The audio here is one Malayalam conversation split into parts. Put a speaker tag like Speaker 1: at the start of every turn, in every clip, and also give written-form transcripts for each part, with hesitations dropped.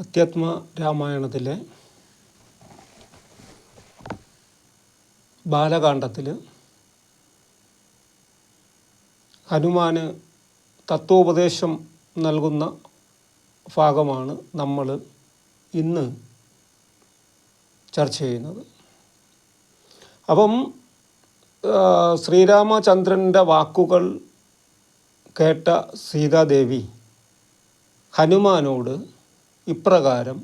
Speaker 1: അധ്യാത്മ രാമായണത്തിലെ ബാലകാണ്ഡത്തിൽ ഹനുമാന് തത്വോപദേശം നൽകുന്ന ഭാഗമാണ് നമ്മൾ ഇന്ന് ചർച്ച ചെയ്യുന്നത്. അപ്പം ശ്രീരാമചന്ദ്രൻ്റെ വാക്കുകൾ കേട്ട സീതാദേവി ഹനുമാനോട് ഇപ്രകാരം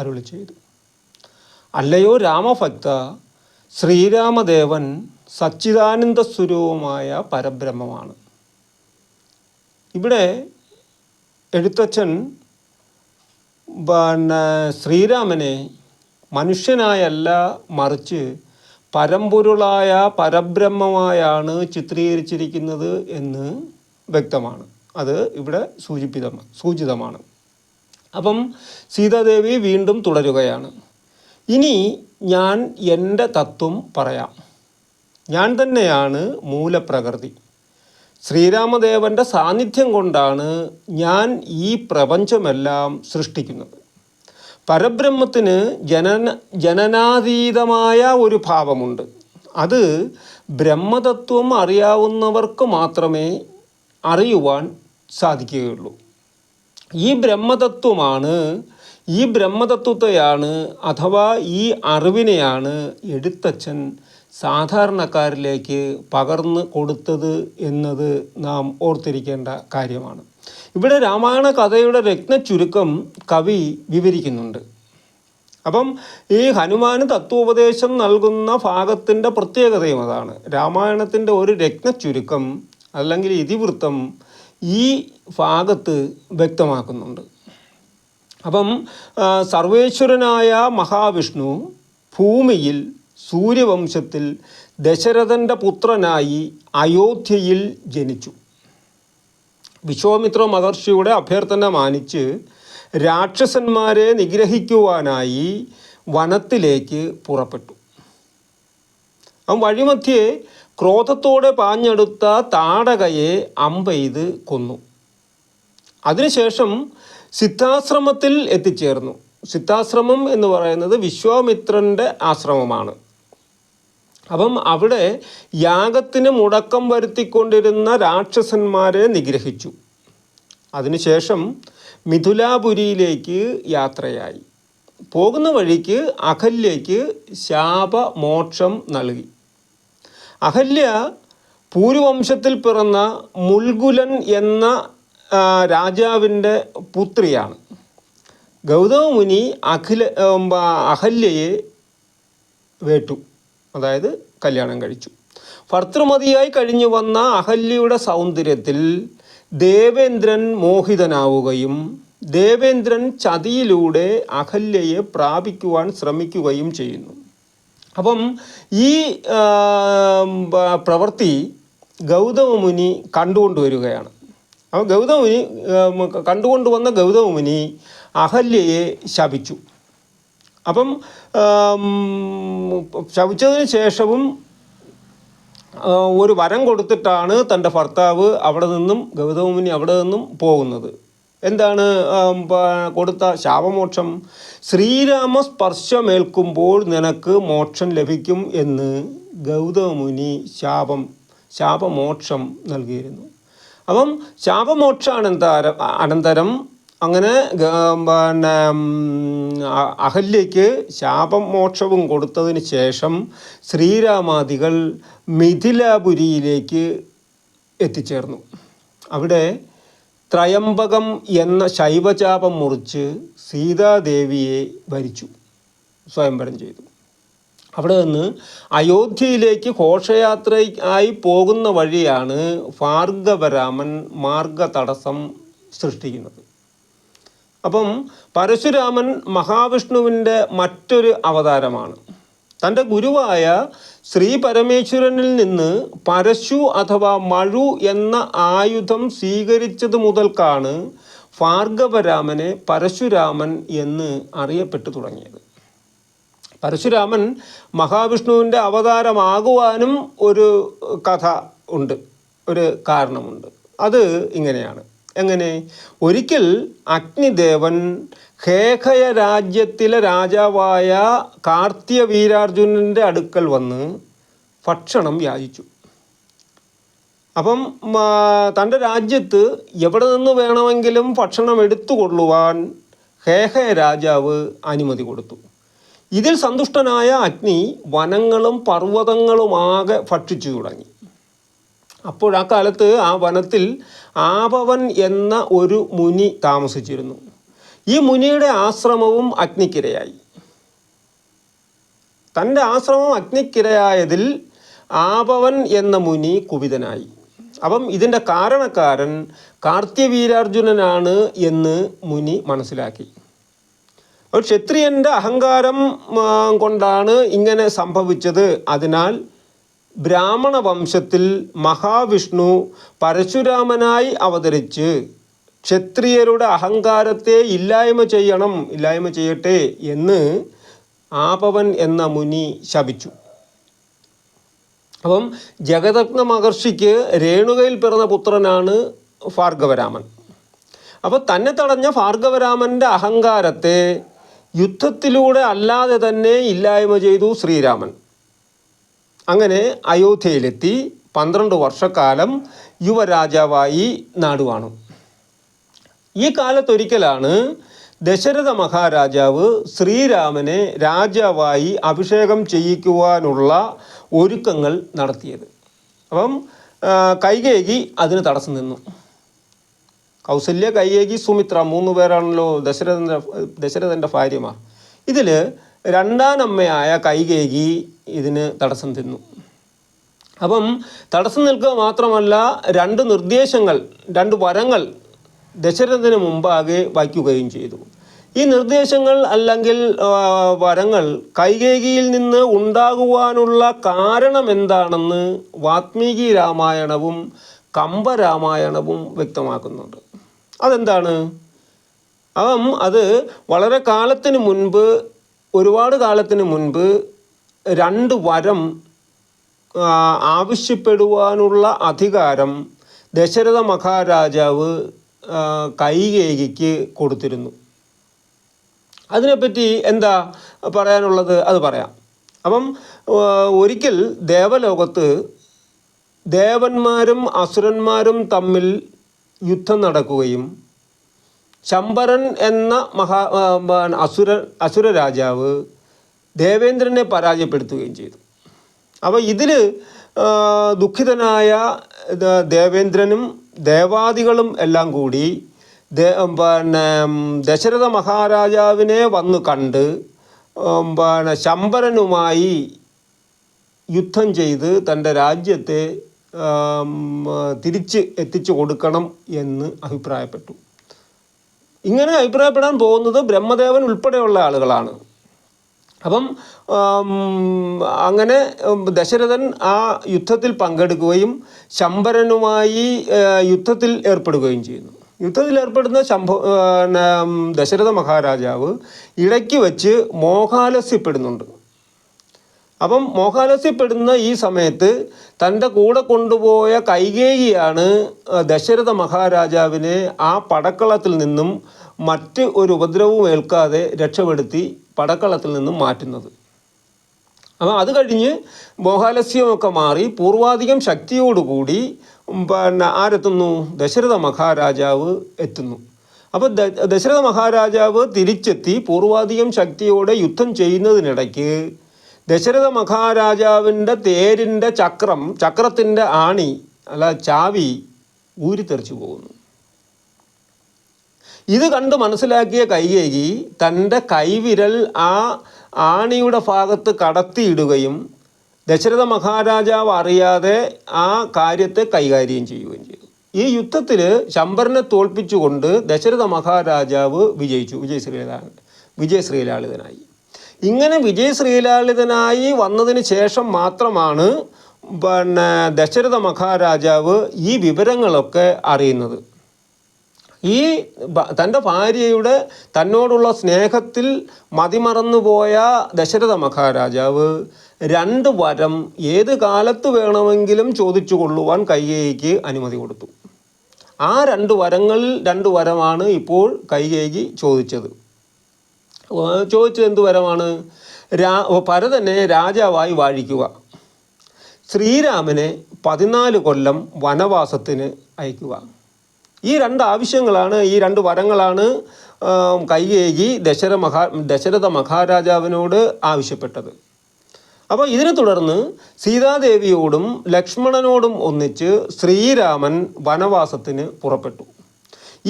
Speaker 1: അരുളി ചെയ്തു: അല്ലയോ രാമഭക്ത, ശ്രീരാമദേവൻ സച്ചിദാനന്ദ സ്വരൂപമായ പരബ്രഹ്മമാണ്. ഇവിടെ എഴുത്തച്ഛൻ ശ്രീരാമനെ മനുഷ്യനായല്ല, മറിച്ച് പരമ്പൊരുളായ പരബ്രഹ്മമായാണ് ചിത്രീകരിച്ചിരിക്കുന്നത് എന്ന് വ്യക്തമാണ്. അത് ഇവിടെ സൂചിതമാണ്. അപ്പം സീതാദേവി വീണ്ടും തുടരുകയാണ്: ഇനി ഞാൻ എൻ്റെ തത്വം പറയാം. ഞാൻ തന്നെയാണ് മൂലപ്രകൃതി. ശ്രീരാമദേവൻ്റെ സാന്നിധ്യം കൊണ്ടാണ് ഞാൻ ഈ പ്രപഞ്ചമെല്ലാം സൃഷ്ടിക്കുന്നത്. പരബ്രഹ്മത്തിന് ജനനാതീതമായ ഒരു ഭാവമുണ്ട്. അത് ബ്രഹ്മതത്വം അറിയാവുന്നവർക്ക് മാത്രമേ അറിയുവാൻ സാധിക്കുകയുള്ളൂ. ഈ ബ്രഹ്മതത്വത്തെയാണ് അഥവാ ഈ അറിവിനെയാണ് എഴുത്തച്ഛൻ സാധാരണക്കാരിലേക്ക് പകർന്നു കൊടുത്തത് എന്നത് നാം ഓർത്തിരിക്കേണ്ട കാര്യമാണ്. ഇവിടെ രാമായണ കഥയുടെ രത്നച്ചുരുക്കം കവി വിവരിക്കുന്നുണ്ട്. അപ്പം ഈ ഹനുമാന് തത്വോപദേശം നൽകുന്ന ഭാഗത്തിൻ്റെ പ്രത്യേകതയും അതാണ്. രാമായണത്തിൻ്റെ ഒരു രത്നച്ചുരുക്കം അല്ലെങ്കിൽ ഇതിവൃത്തം ഈ ഭാഗത്ത് വ്യക്തമാക്കുന്നുണ്ട്. അപ്പം സർവേശ്വരനായ മഹാവിഷ്ണു ഭൂമിയിൽ സൂര്യവംശത്തിൽ ദശരഥൻ്റെ പുത്രനായി അയോധ്യയിൽ ജനിച്ചു. വിശ്വാമിത്ര മഹർഷിയുടെ അഭ്യർത്ഥന മാനിച്ച് രാക്ഷസന്മാരെ നിഗ്രഹിക്കുവാനായി വനത്തിലേക്ക് പുറപ്പെട്ടു. വഴിമധ്യേ ക്രോധത്തോടെ പാഞ്ഞെടുത്ത താടകയെ അമ്പെയ്ത് കൊന്നു. അതിനുശേഷം സിദ്ധാശ്രമത്തിൽ എത്തിച്ചേർന്നു. സിദ്ധാശ്രമം എന്ന് പറയുന്നത് വിശ്വാമിത്രൻ്റെ ആശ്രമമാണ്. അപ്പം അവിടെ യാഗത്തിന് മുടക്കം വരുത്തിക്കൊണ്ടിരുന്ന രാക്ഷസന്മാരെ നിഗ്രഹിച്ചു. അതിനുശേഷം മിഥുലാപുരിയിലേക്ക് യാത്രയായി. പോകുന്ന വഴിക്ക് അഹല്യയ്ക്ക് ശാപമോക്ഷം നൽകി. അഹല്യ പൂരുവംശത്തിൽ പിറന്ന മുൽഗുലൻ എന്ന രാജാവിൻ്റെ പുത്രിയാണ്. ഗൗതമമുനി അഹല്യയെ വേട്ടു, അതായത് കല്യാണം കഴിച്ചു. ഭർത്തൃമതിയായി കഴിഞ്ഞു വന്ന അഹല്യയുടെ സൗന്ദര്യത്തിൽ ദേവേന്ദ്രൻ മോഹിതനാവുകയും ദേവേന്ദ്രൻ ചതിയിലൂടെ അഹല്യയെ പ്രാപിക്കുവാൻ ശ്രമിക്കുകയും ചെയ്യുന്നു. അപ്പം ഈ പ്രവൃത്തി ഗൗതമമുനി കണ്ടുകൊണ്ടുവരികയാണ്. അപ്പോൾ കണ്ടുകൊണ്ടുവന്ന ഗൗതമമുനി അഹല്യയെ ശപിച്ചു. അപ്പം ശപിച്ചതിന് ശേഷവും ഒരു വരം കൊടുത്തിട്ടാണ് തൻ്റെ ഭർത്താവ് ഗൗതമമുനി അവിടെ നിന്നും പോകുന്നത്. എന്താണ് കൊടുത്ത ശാപമോക്ഷം? ശ്രീരാമ സ്പർശമേൽക്കുമ്പോൾ നിനക്ക് മോക്ഷം ലഭിക്കും എന്ന് ഗൗതമമുനി ശാപമോക്ഷം നൽകിയിരുന്നു. അപ്പം അനന്തരം അങ്ങനെ അഹല്യയ്ക്ക് ശാപമോക്ഷവും കൊടുത്തതിന് ശേഷം ശ്രീരാമാദികൾ മിഥിലാപുരിയിലേക്ക് എത്തിച്ചേർന്നു. അവിടെ ത്രയംബകം എന്ന ശൈവചാപം മുറിച്ച് സീതാദേവിയെ വരിച്ചു, സ്വയംവരം ചെയ്തു. അവിടെ നിന്ന് അയോധ്യയിലേക്ക് ഘോഷയാത്രയായി പോകുന്ന വഴിയാണ് ഭാർഗവരാമൻ മാർഗതടസ്സം സൃഷ്ടിക്കുന്നത്. അപ്പം പരശുരാമൻ മഹാവിഷ്ണുവിൻ്റെ മറ്റൊരു അവതാരമാണ്. തൻ്റെ ഗുരുവായ ശ്രീ പരമേശ്വരനിൽ നിന്ന് പരശു അഥവാ മഴു എന്ന ആയുധം സ്വീകരിച്ചത് മുതൽക്കാണ് ഭാർഗവരാമനെ പരശുരാമൻ എന്ന് അറിയപ്പെട്ടു തുടങ്ങിയത്. പരശുരാമൻ മഹാവിഷ്ണുവിൻ്റെ അവതാരമാകുവാനും ഒരു കഥ ഉണ്ട്, ഒരു കാരണമുണ്ട്. അത് ഇങ്ങനെയാണ്. എങ്ങനെ? ഒരിക്കൽ അഗ്നിദേവൻ ഹേഹയ രാജ്യത്തിലെ രാജാവായ കാർത്തിയ വീരാർജുനൻ്റെ അടുക്കൽ വന്ന് ഭക്ഷണം യാചിച്ചു. അപ്പം തൻ്റെ രാജ്യത്ത് എവിടെ നിന്ന് വേണമെങ്കിലും ഭക്ഷണം എടുത്തുകൊള്ളുവാൻ ഹേഹയ രാജാവ് അനുമതി കൊടുത്തു. ഇതിൽ സന്തുഷ്ടനായ അഗ്നി വനങ്ങളും പർവ്വതങ്ങളുമാകെ ഭക്ഷിച്ചു തുടങ്ങി. അപ്പോൾ ആ കാലത്ത് ആ വനത്തിൽ ആപവൻ എന്ന ഒരു മുനി താമസിച്ചിരുന്നു. ഈ മുനിയുടെ ആശ്രമവും അഗ്നിക്കിരയായി. തൻ്റെ ആശ്രമം അഗ്നിക്കിരയായതിൽ ആപവൻ എന്ന മുനി കുപിതനായി. അപ്പം ഇതിൻ്റെ കാരണക്കാരൻ കാർത്തികവീരാർജുനനാണ് എന്ന് മുനി മനസ്സിലാക്കി. ഒരു ക്ഷത്രിയൻ്റെ അഹങ്കാരം കൊണ്ടാണ് ഇങ്ങനെ സംഭവിച്ചത്. അതിനാൽ ബ്രാഹ്മണ വംശത്തിൽ മഹാവിഷ്ണു പരശുരാമനായി അവതരിച്ച് ക്ഷത്രിയരുടെ അഹങ്കാരത്തെ ഇല്ലായ്മ ചെയ്യട്ടെ എന്ന് ആപവൻ എന്ന മുനി ശപിച്ചു. അപ്പം ജഗദഗ്ന മഹർഷിക്ക് രേണുകയിൽ പിറന്ന പുത്രനാണ് ഭാർഗവരാമൻ. അപ്പോൾ തന്നെ തടഞ്ഞ ഭാർഗവരാമൻ്റെ അഹങ്കാരത്തെ യുദ്ധത്തിലൂടെ അല്ലാതെ തന്നെ ഇല്ലായ്മ ചെയ്തു ശ്രീരാമൻ. അങ്ങനെ അയോധ്യയിലെത്തി 12 വർഷക്കാലം യുവരാജാവായി നാടുവാണു. ഈ കാലത്തൊരിക്കലാണ് ദശരഥ മഹാരാജാവ് ശ്രീരാമനെ രാജാവായി അഭിഷേകം ചെയ്യിക്കുവാനുള്ള ഒരുക്കങ്ങൾ നടത്തിയത്. അപ്പം കൈകേയി അതിന് തടസ്സം നിന്നു. കൗസല്യ, കൈകേയി, സുമിത്ര 3 പേരാണല്ലോ ദശരഥൻ്റെ ഭാര്യമാർ. ഇതിൽ രണ്ടാനമ്മയായ കൈകേയി ഇതിന് തടസ്സം നിന്നു. അപ്പം തടസ്സം നിൽക്കുക മാത്രമല്ല, 2 നിർദ്ദേശങ്ങൾ, 2 വരങ്ങൾ ദശരഥന് മുമ്പാകെ വയ്ക്കുകയും ചെയ്തു. ഈ നിർദ്ദേശങ്ങൾ അല്ലെങ്കിൽ വരങ്ങൾ കൈകേയിയിൽ നിന്ന് ഉണ്ടാകുവാനുള്ള കാരണം എന്താണെന്ന് വാത്മീകി രാമായണവും കമ്പരാമായണവും വ്യക്തമാക്കുന്നുണ്ട്. അതെന്താണ്? അത് വളരെ ഒരുപാട് കാലത്തിന് മുൻപ് 2 വരം ആവശ്യപ്പെടുവാനുള്ള അധികാരം ദശരഥ മഹാരാജാവ് കൈകേയിക്ക് കൊടുത്തിരുന്നു. അതിനെപ്പറ്റി എന്താ പറയാനുള്ളത്? അത് പറയാം. അപ്പം ഒരിക്കൽ ദേവലോകത്ത് ദേവന്മാരും അസുരന്മാരും തമ്മിൽ യുദ്ധം നടക്കുകയും ശംബരൻ എന്ന അസുര രാജാവ് ദേവേന്ദ്രനെ പരാജയപ്പെടുത്തുകയും ചെയ്തു. അപ്പോൾ ഇതിൽ ദുഃഖിതനായ ദേവേന്ദ്രനും ദേവാദികളും എല്ലാം കൂടി ദശരഥ മഹാരാജാവിനെ വന്ന് കണ്ട് ശംബരനുമായി യുദ്ധം ചെയ്ത് തൻ്റെ രാജ്യത്തെ തിരിച്ച് എത്തിച്ചു കൊടുക്കണം എന്ന് അഭിപ്രായപ്പെട്ടു. ഇങ്ങനെ അഭിപ്രായപ്പെടാൻ പോകുന്നത് ബ്രഹ്മദേവൻ ഉൾപ്പെടെയുള്ള ആളുകളാണ്. അപ്പം അങ്ങനെ ദശരഥൻ ആ യുദ്ധത്തിൽ പങ്കെടുക്കുകയും ശംബരനുമായി യുദ്ധത്തിൽ ഏർപ്പെടുകയും ചെയ്യുന്നു. യുദ്ധത്തിൽ ഏർപ്പെടുന്ന ദശരഥ മഹാരാജാവ് ഇടയ്ക്ക് വെച്ച് മോഹാലസ്യപ്പെടുന്നുണ്ട്. അപ്പം മോഹാലസ്യപ്പെടുന്ന ഈ സമയത്ത് തൻ്റെ കൂടെ കൊണ്ടുപോയ കൈകേയിയാണ് ദശരഥ മഹാരാജാവിനെ ആ പടക്കളത്തിൽ നിന്നും മറ്റ് ഒരു ഉപദ്രവവും ഏൽക്കാതെ രക്ഷപ്പെടുത്തി പടക്കളത്തിൽ നിന്നും മാറ്റുന്നത്. അപ്പോൾ അത് കഴിഞ്ഞ് മോഹാലസ്യമൊക്കെ മാറി പൂർവാധികം ശക്തിയോടുകൂടി ആരെത്തുന്നു? ദശരഥ മഹാരാജാവ് എത്തുന്നു. അപ്പോൾ ദശരഥ മഹാരാജാവ് തിരിച്ചെത്തി പൂർവാധികം ശക്തിയോടെ യുദ്ധം ചെയ്യുന്നതിനിടയ്ക്ക് ദശരഥ മഹാരാജാവിൻ്റെ തേരിൻ്റെ ചക്രത്തിൻ്റെ ചാവി ഊരിത്തെറിച്ചു പോകുന്നു. ഇത് കണ്ട് മനസ്സിലാക്കിയ കൈകേയി തൻ്റെ കൈവിരൽ ആ ആണിയുടെ ഭാഗത്ത് കടത്തിയിടുകയും ദശരഥ മഹാരാജാവ് അറിയാതെ ആ കാര്യത്തെ കൈകാര്യം ചെയ്യുകയും ചെയ്തു. ഈ യുദ്ധത്തിൽ ശംബരനെ തോൽപ്പിച്ചുകൊണ്ട് ദശരഥ മഹാരാജാവ് വിജയിച്ചു. വിജയശ്രീലാളിതനായി. ഇങ്ങനെ വിജയശ്രീലാളിതനായി വന്നതിന് ശേഷം മാത്രമാണ് ദശരഥ മഹാരാജാവ് ഈ വിവരങ്ങളൊക്കെ അറിയുന്നത്. തൻ്റെ ഭാര്യയുടെ തന്നോടുള്ള സ്നേഹത്തിൽ മതിമറന്നുപോയ ദശരഥ മഹാരാജാവ് 2 വരം ഏത് കാലത്ത് വേണമെങ്കിലും ചോദിച്ചു കൊള്ളുവാൻ കൈകേയിക്ക് അനുമതി കൊടുത്തു. ആ 2 വരങ്ങളിൽ 2 വരമാണ് ഇപ്പോൾ കൈകേയി ചോദിച്ചത്. ചോദിച്ചത് എന്ത് വരമാണ്? ഭരതനെ രാജാവായി വാഴിക്കുക, ശ്രീരാമനെ 14 കൊല്ലം വനവാസത്തിന് അയക്കുക. ഈ 2 ആവശ്യങ്ങളാണ്, ഈ 2 വരങ്ങളാണ് കൈകേയി ദശരഥ മഹാരാജാവിനോട് ആവശ്യപ്പെട്ടത്. അപ്പോൾ ഇതിനെ തുടർന്ന് സീതാദേവിയോടും ലക്ഷ്മണനോടും ഒന്നിച്ച് ശ്രീരാമൻ വനവാസത്തിന് പുറപ്പെട്ടു.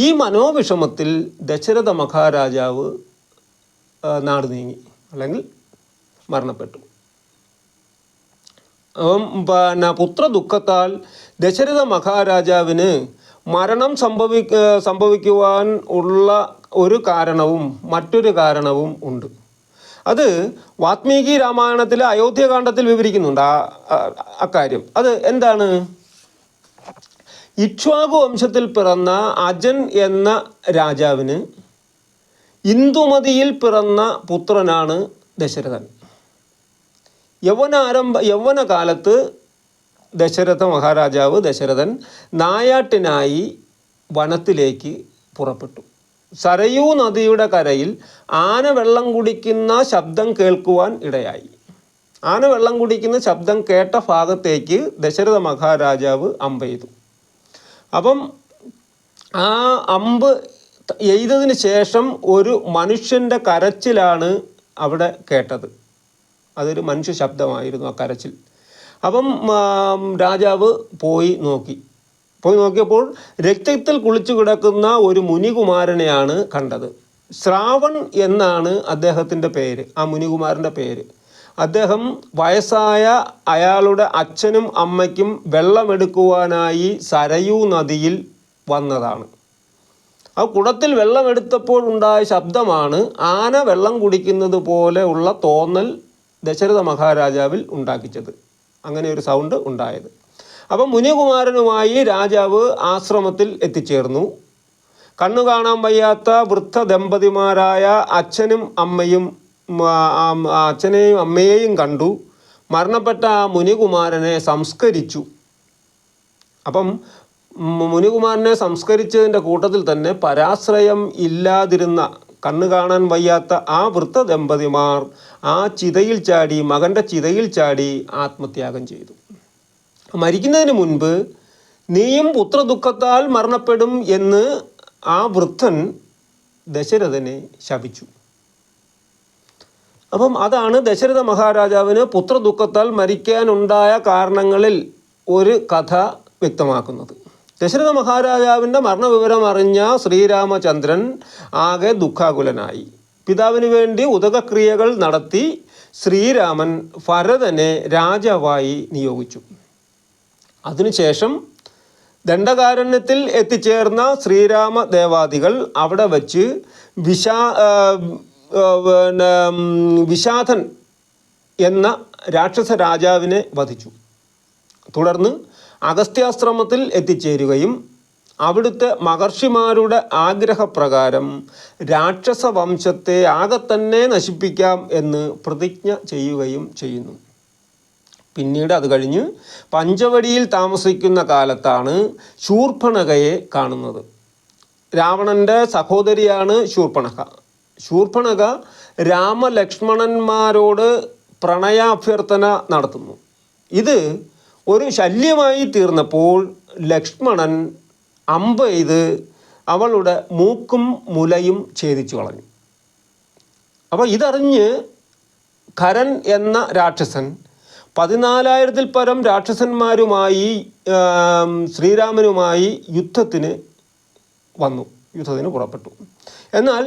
Speaker 1: ഈ മനോവിഷമത്തിൽ ദശരഥ മഹാരാജാവ് നാട് നീങ്ങി, അല്ലെങ്കിൽ മരണപ്പെട്ടു. പുത്രദുഃഖത്താൽ ദശരഥ മഹാരാജാവിന് മരണം സംഭവിക്കുവാൻ ഉള്ള ഒരു കാരണവും മറ്റൊരു കാരണവും ഉണ്ട്. അത് വാത്മീകി രാമായണത്തിലെ അയോധ്യകാണ്ഡത്തിൽ വിവരിക്കുന്നുണ്ട് അക്കാര്യം. അത് എന്താണ്? ഇക്ഷ്വാകു വംശത്തിൽ പിറന്ന അജൻ എന്ന രാജാവിന് ഇന്ദുമതിയിൽ പിറന്ന പുത്രനാണ് ദശരഥൻ. യൗവനകാലത്ത് ദശരഥൻ നായാട്ടിനായി വനത്തിലേക്ക് പുറപ്പെട്ടു. സരയൂ നദിയുടെ കരയിൽ ആന വെള്ളം കുടിക്കുന്ന ശബ്ദം കേൾക്കുവാൻ ഇടയായി. ആന വെള്ളം കുടിക്കുന്ന ശബ്ദം കേട്ട ഭാഗത്തേക്ക് ദശരഥ മഹാരാജാവ് അമ്പെയ്തു. അപ്പം ആ അമ്പ് എയ്തതിന് ശേഷം ഒരു മനുഷ്യൻ്റെ കരച്ചിലാണ് അവിടെ കേട്ടത്. അതൊരു മനുഷ്യ ശബ്ദമായിരുന്നു ആ കരച്ചിൽ. അപ്പം രാജാവ് പോയി നോക്കിയപ്പോൾ രക്തത്തിൽ കുളിച്ചു കിടക്കുന്ന ഒരു മുനികുമാരനെയാണ് കണ്ടത്. ശ്രാവൺ എന്നാണ് അദ്ദേഹത്തിൻ്റെ പേര്, ആ മുനികുമാരൻ്റെ പേര്. അദ്ദേഹം വയസ്സായ അയാളുടെ അച്ഛനും അമ്മയ്ക്കും വെള്ളമെടുക്കുവാനായി സരയൂ നദിയിൽ വന്നതാണ്. ആ കുടത്തിൽ വെള്ളമെടുത്തപ്പോൾ ഉണ്ടായ ശബ്ദമാണ് ആന വെള്ളം കുടിക്കുന്നത് പോലെ ഉള്ള തോന്നൽ ദശരഥ മഹാരാജാവിൽ ഉണ്ടാക്കിച്ചത്. അങ്ങനെ ഒരു സൗണ്ട് ഉണ്ടായത്. അപ്പം മുനികുമാരനുമായി രാജാവ് ആശ്രമത്തിൽ എത്തിച്ചേർന്നു. കണ്ണു കാണാൻ വയ്യാത്ത വൃദ്ധ ദമ്പതിമാരായ അച്ഛനെയും അമ്മയെയും കണ്ടു. മരണപ്പെട്ട ആ മുനികുമാരനെ സംസ്കരിച്ചു. അപ്പം മുനികുമാരനെ സംസ്കരിച്ചതിൻ്റെ കൂട്ടത്തിൽ തന്നെ പരാശ്രയം ഇല്ലാതിരുന്ന കണ്ണു കാണാൻ വയ്യാത്ത ആ വൃദ്ധ ദമ്പതിമാർ മകൻ്റെ ചിതയിൽ ചാടി ആത്മത്യാഗം ചെയ്തു. മരിക്കുന്നതിന് മുൻപ് നീയും പുത്രദുഃഖത്താൽ മരണപ്പെടും എന്ന് ആ വൃദ്ധൻ ദശരഥനെ ശപിച്ചു. അപ്പം അതാണ് ദശരഥ മഹാരാജാവിന് പുത്രദുഃഖത്താൽ മരിക്കാനുണ്ടായ കാരണങ്ങളിൽ ഒരു കഥ വ്യക്തമാക്കുന്നത്. ദശരഥ മഹാരാജാവിൻ്റെ മരണവിവരം അറിഞ്ഞ ശ്രീരാമചന്ദ്രൻ ആകെ ദുഃഖാകുലനായി. പിതാവിന് വേണ്ടി ഉദകക്രിയകൾ നടത്തി ശ്രീരാമൻ ഭരതനെ രാജാവായി നിയോഗിച്ചു. അതിനുശേഷം ദണ്ഡകാരണ്യത്തിൽ എത്തിച്ചേർന്ന ശ്രീരാമ ദേവാദികൾ അവിടെ വച്ച് വിഷാദൻ എന്ന രാക്ഷസ രാജാവിനെ വധിച്ചു. തുടർന്ന് അഗസ്ത്യാശ്രമത്തിൽ എത്തിച്ചേരുകയും അവിടുത്തെ മഹർഷിമാരുടെ ആഗ്രഹപ്രകാരം രാക്ഷസ വംശത്തെ ആകെ തന്നെ നശിപ്പിക്കാം എന്ന് പ്രതിജ്ഞ ചെയ്യുകയും ചെയ്യുന്നു. പിന്നീട് അത് കഴിഞ്ഞ് പഞ്ചവടിയിൽ താമസിക്കുന്ന കാലത്താണ് ശൂർപ്പണഖയെ കാണുന്നത്. രാവണൻ്റെ സഹോദരിയാണ് ശൂർപ്പണഖ രാമലക്ഷ്മണന്മാരോട് പ്രണയാഭ്യർത്ഥന നടത്തുന്നു. ഇത് ഒരു ശല്യമായി തീർന്നപ്പോൾ ലക്ഷ്മണൻ അമ്പ് ചെയ്ത് അവളുടെ മൂക്കും മുലയും ഛേദിച്ചു കളഞ്ഞു. അപ്പോൾ ഇതറിഞ്ഞ് ഖരൻ എന്ന രാക്ഷസൻ 14,000-ൽ പരം രാക്ഷസന്മാരുമായി ശ്രീരാമനുമായി യുദ്ധത്തിന് പുറപ്പെട്ടു. എന്നാൽ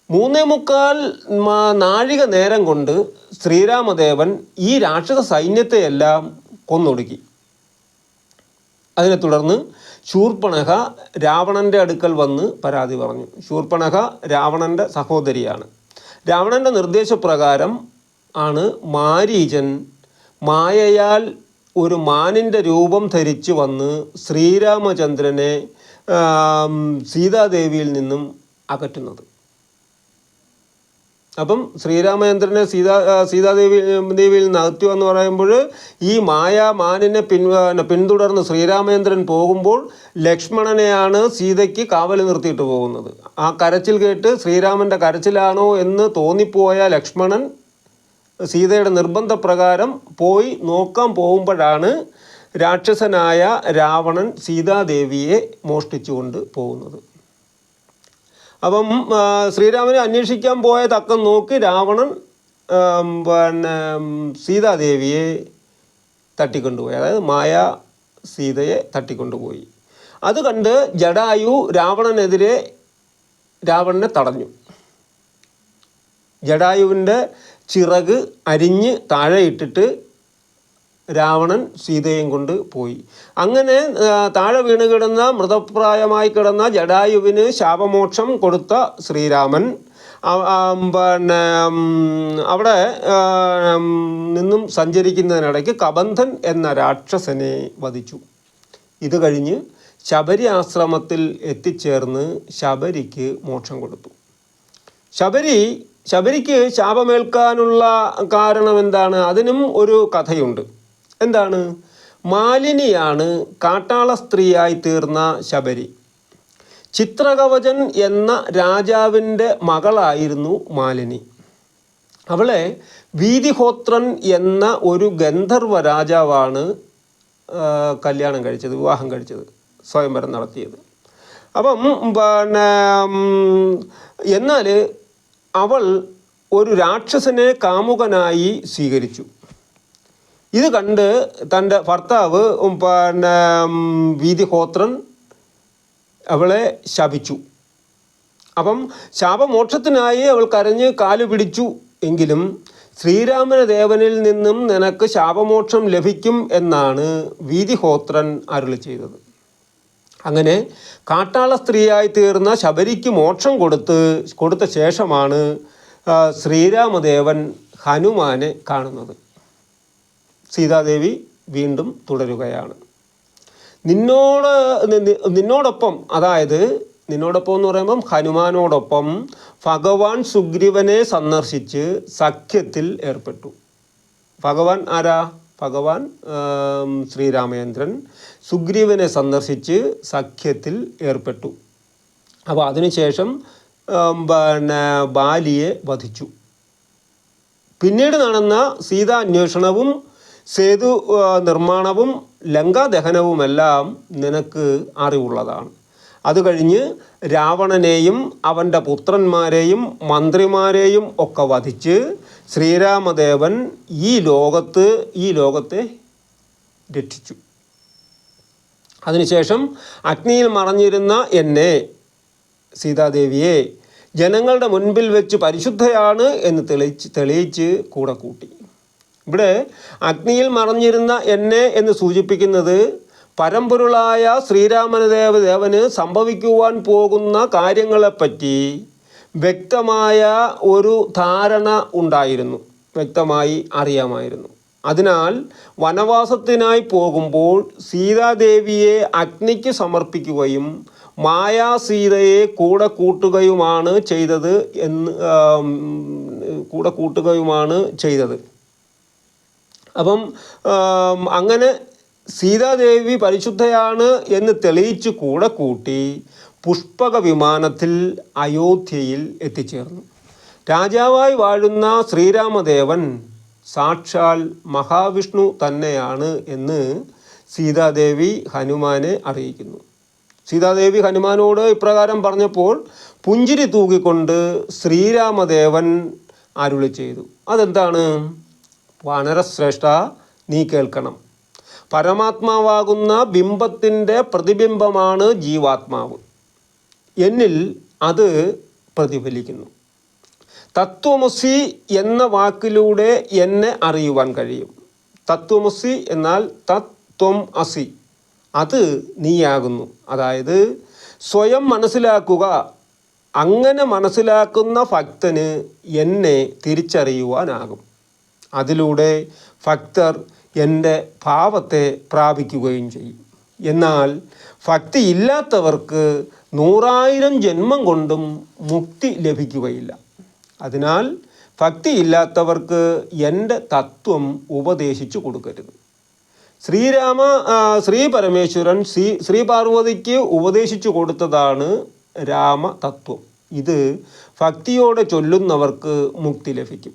Speaker 1: 3.25 നാഴിക നേരം കൊണ്ട് ശ്രീരാമദേവൻ ഈ രാക്ഷസ സൈന്യത്തെയെല്ലാം കൊന്നൊടുക്കി. അതിനെ തുടർന്ന് ശൂർപ്പണഖ രാവണൻ്റെ അടുക്കൽ വന്ന് പരാതി പറഞ്ഞു. ശൂർപ്പണഖ രാവണൻ്റെ സഹോദരിയാണ്. രാവണൻ്റെ നിർദ്ദേശപ്രകാരം ആണ് മാരീചൻ മായയാൽ ഒരു മാനിൻ്റെ രൂപം ധരിച്ചു വന്ന് ശ്രീരാമചന്ദ്രനെ സീതാദേവിയിൽ നിന്നും അകറ്റുന്നത്. അപ്പം ശ്രീരാമചന്ദ്രനെ സീതാദേവിയിൽ നിന്ന് അകറ്റുക എന്ന് പറയുമ്പോൾ ഈ മാനിനെ പിന്തുടർന്ന് ശ്രീരാമചന്ദ്രൻ പോകുമ്പോൾ ലക്ഷ്മണനെയാണ് സീതയ്ക്ക് കാവൽ നിർത്തിയിട്ട് പോകുന്നത്. ആ കരച്ചിൽ കേട്ട് ശ്രീരാമൻ്റെ കരച്ചിലാണോ എന്ന് തോന്നിപ്പോയ ലക്ഷ്മണൻ സീതയുടെ നിർബന്ധപ്രകാരം പോയി നോക്കാൻ പോകുമ്പോഴാണ് രാക്ഷസനായ രാവണൻ സീതാദേവിയെ മോഷ്ടിച്ചുകൊണ്ട് പോകുന്നത്. അപ്പം ശ്രീരാമനെ അന്വേഷിക്കാൻ പോയ തക്കം നോക്കി രാവണൻ സീതാദേവിയെ തട്ടിക്കൊണ്ടുപോയി, അതായത് സീതയെ തട്ടിക്കൊണ്ടുപോയി. അത് കണ്ട് ജടായു രാവണനെ തടഞ്ഞു. ജടായുവിൻ്റെ ചിറക് അരിഞ്ഞ് താഴെ ഇട്ടിട്ട് രാവണൻ സീതയും കൊണ്ട് പോയി. അങ്ങനെ താഴെ വീണ് കിടന്ന മൃതപ്രായമായി കിടന്ന ജടായുവിന് ശാപമോക്ഷം കൊടുത്ത ശ്രീരാമൻ അവിടെ നിന്നും സഞ്ചരിക്കുന്നതിനിടയ്ക്ക് കബന്ധൻ എന്ന രാക്ഷസനെ വധിച്ചു. ഇത് കഴിഞ്ഞ് ശബരി ആശ്രമത്തിൽ എത്തിച്ചേർന്ന് ശബരിക്ക് മോക്ഷം കൊടുത്തു. ശബരിക്ക് ശാപമേൽക്കാനുള്ള കാരണം എന്താണ്? അതിനും ഒരു കഥയുണ്ട്. എന്താണ്? മാലിനിയാണ് കാട്ടാള സ്ത്രീയായി തീർന്ന ശബരി. ചിത്രകവചൻ എന്ന രാജാവിൻ്റെ മകളായിരുന്നു മാലിനി. അവളെ വീതിഹോത്രൻ എന്ന ഒരു ഗന്ധർവ രാജാവാണ് വിവാഹം കഴിച്ചത്, സ്വയംവരം നടത്തിയത്. അപ്പം എന്നാൽ അവൾ ഒരു രാക്ഷസനെ കാമുകനായി സ്വീകരിച്ചു. ഇത് കണ്ട് തൻ്റെ ഭർത്താവ് വീതിഹോത്രൻ അവളെ ശപിച്ചു. അപ്പം ശാപമോക്ഷത്തിനായി അവൾ കരഞ്ഞ് കാലു പിടിച്ചു. എങ്കിലും ശ്രീരാമദേവനിൽ നിന്നും നിനക്ക് ശാപമോക്ഷം ലഭിക്കും എന്നാണ് വീതിഹോത്രൻ അരുളി ചെയ്തത്. അങ്ങനെ കാട്ടാള സ്ത്രീയായി തീർന്ന ശബരിക്ക് മോക്ഷം കൊടുത്ത ശേഷമാണ് ശ്രീരാമദേവൻ ഹനുമാനെ കാണുന്നത്. സീതാദേവി വീണ്ടും തുടരുകയാണ്. നിന്നോടൊപ്പം, അതായത് നിന്നോടൊപ്പം എന്ന് പറയുമ്പം ഹനുമാനോടൊപ്പം ഭഗവാൻ സുഗ്രീവനെ സന്ദർശിച്ച് സഖ്യത്തിൽ ഏർപ്പെട്ടു. ഭഗവാൻ ആരാ? ഭഗവാൻ ശ്രീരാമചന്ദ്രൻ സുഗ്രീവനെ സന്ദർശിച്ച് സഖ്യത്തിൽ ഏർപ്പെട്ടു. അപ്പോൾ അതിനുശേഷം ബാലിയെ വധിച്ചു. പിന്നീട് നടന്ന സീതാന്വേഷണവും സേതു നിർമ്മാണവും ലങ്കാദഹനവുമെല്ലാം നിനക്ക് അറിവുള്ളതാണ്. അത് കഴിഞ്ഞ് രാവണനെയും അവൻ്റെ പുത്രന്മാരെയും മന്ത്രിമാരെയും ഒക്കെ വധിച്ച് ശ്രീരാമദേവൻ ഈ ലോകത്തെ രക്ഷിച്ചു. അതിനുശേഷം അഗ്നിയിൽ മറഞ്ഞിരുന്ന എന്നെ, സീതാദേവിയെ, ജനങ്ങളുടെ മുൻപിൽ വെച്ച് പരിശുദ്ധയാണ് എന്ന് തെളിയിച്ച് കൂടെ കൂട്ടി. ഇവിടെ അഗ്നിയിൽ മറഞ്ഞിരുന്ന എന്നെ എന്ന് സൂചിപ്പിക്കുന്നത് പരമ്പൊരുളായ ശ്രീരാമദേവന് സംഭവിക്കുവാൻ പോകുന്ന കാര്യങ്ങളെപ്പറ്റി വ്യക്തമായ ഒരു ധാരണ ഉണ്ടായിരുന്നു, വ്യക്തമായി അറിയാമായിരുന്നു. അതിനാൽ വനവാസത്തിനായി പോകുമ്പോൾ സീതാദേവിയെ അഗ്നിക്ക് സമർപ്പിക്കുകയും സീതയെ കൂടെ കൂട്ടുകയുമാണ് ചെയ്തത്. അപ്പം അങ്ങനെ സീതാദേവി പരിശുദ്ധയാണ് എന്ന് തെളിയിച്ച് കൂടെ കൂട്ടി പുഷ്പക വിമാനത്തിൽ അയോധ്യയിൽ എത്തിച്ചേർന്നു. രാജാവായി വാഴുന്ന ശ്രീരാമദേവൻ സാക്ഷാൽ മഹാവിഷ്ണു തന്നെയാണ് എന്ന് സീതാദേവി ഹനുമാനെ അറിയിക്കുന്നു. സീതാദേവി ഹനുമാനോട് ഇപ്രകാരം പറഞ്ഞപ്പോൾ പുഞ്ചിരി തൂകിക്കൊണ്ട് ശ്രീരാമദേവൻ അരുളി ചെയ്തു. അതെന്താണ്? വാനരശ്രേഷ്ഠ, നീ കേൾക്കണം. പരമാത്മാവാകുന്ന ബിംബത്തിൻ്റെ പ്രതിബിംബമാണ് ജീവാത്മാവ്. എന്നിൽ അത് പ്രതിഫലിക്കുന്നു. തത്വമസി എന്ന വാക്കിലൂടെ എന്നെ അറിയുവാൻ കഴിയും. തത്വമസി എന്നാൽ തത്വം അസി, അത് നീയാകുന്നു. അതായത് സ്വയം മനസ്സിലാക്കുക. അങ്ങനെ മനസ്സിലാക്കുന്ന ഭക്തന് എന്നെ തിരിച്ചറിയുവാനാകും. അതിലൂടെ ഭക്തർ എൻ്റെ ഭാവത്തെ പ്രാപിക്കുകയും ചെയ്യും. എന്നാൽ ഭക്തി ഇല്ലാത്തവർക്ക് 100,000 ജന്മം കൊണ്ടും മുക്തി ലഭിക്കുകയില്ല. അതിനാൽ ഭക്തിയില്ലാത്തവർക്ക് എൻ്റെ തത്വം ഉപദേശിച്ചു കൊടുക്കരുത്. ശ്രീ പരമേശ്വരൻ ശ്രീ പാർവതിക്ക് ഉപദേശിച്ചു കൊടുത്തതാണ് രാമതത്വം. ഇത് ഭക്തിയോടെ ചൊല്ലുന്നവർക്ക് മുക്തി ലഭിക്കും.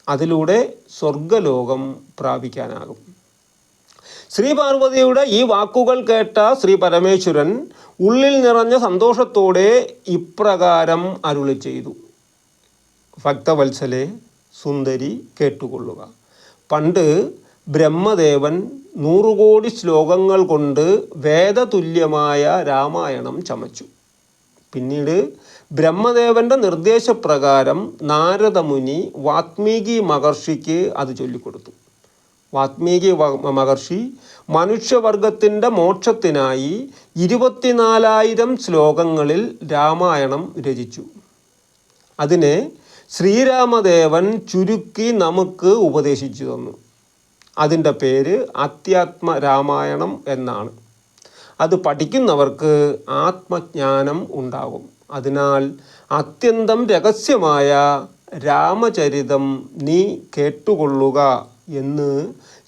Speaker 1: അതിലൂടെ സ്വർഗലോകം പ്രാപിക്കാനാകും. ശ്രീ പാർവതിയുടെ ഈ വാക്കുകൾ കേട്ട ശ്രീ പരമേശ്വരൻ ഉള്ളിൽ നിറഞ്ഞ സന്തോഷത്തോടെ ഇപ്രകാരം അരുളി ചെയ്തു: ഭക്തവത്സലെ, സുന്ദരി, കേട്ടുകൊള്ളുക. പണ്ട് ബ്രഹ്മദേവൻ 100 കോടി ശ്ലോകങ്ങൾ കൊണ്ട് വേദതുല്യമായ രാമായണം ചമച്ചു. പിന്നീട് ബ്രഹ്മദേവൻ്റെ നിർദ്ദേശപ്രകാരം നാരദമുനി വാത്മീകി മഹർഷിക്ക് അത് ചൊല്ലിക്കൊടുത്തു. വാത്മീകി മഹർഷി മനുഷ്യവർഗത്തിൻ്റെ മോക്ഷത്തിനായി 24,000 ശ്ലോകങ്ങളിൽ രാമായണം രചിച്ചു. അതിനെ ശ്രീരാമദേവൻ ചുരുക്കി നമുക്ക് ഉപദേശിച്ചു തന്നു. അതിൻ്റെ പേര് അധ്യാത്മ രാമായണം എന്നാണ്. അത് പഠിക്കുന്നവർക്ക് ആത്മജ്ഞാനം ഉണ്ടാകും. അതിനാൽ അത്യന്തം രഹസ്യമായ രാമചരിതം നീ കേട്ടുകൊള്ളുക എന്ന്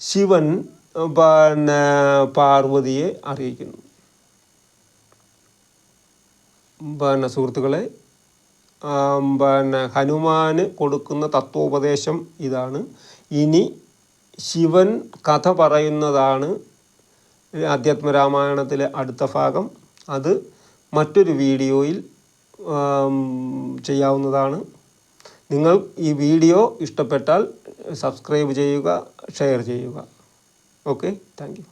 Speaker 1: ശിവൻ പാർവതിയെ അറിയിക്കുന്നു. സുഹൃത്തുക്കളെ, ഹനുമാന് കൊടുക്കുന്ന തത്വോപദേശം ഇതാണ്. ഇനി ശിവൻ കഥ പറയുന്നതാണ് അധ്യാത്മരാമായണത്തിലെ അടുത്ത ഭാഗം. അത് മറ്റൊരു വീഡിയോയിൽ ചെയ്യാവുന്നതാണ്. നിങ്ങൾ ഈ വീഡിയോ ഇഷ്ടപ്പെട്ടാൽ സബ്സ്ക്രൈബ് ചെയ്യുക, ഷെയർ ചെയ്യുക. Okay, thank you.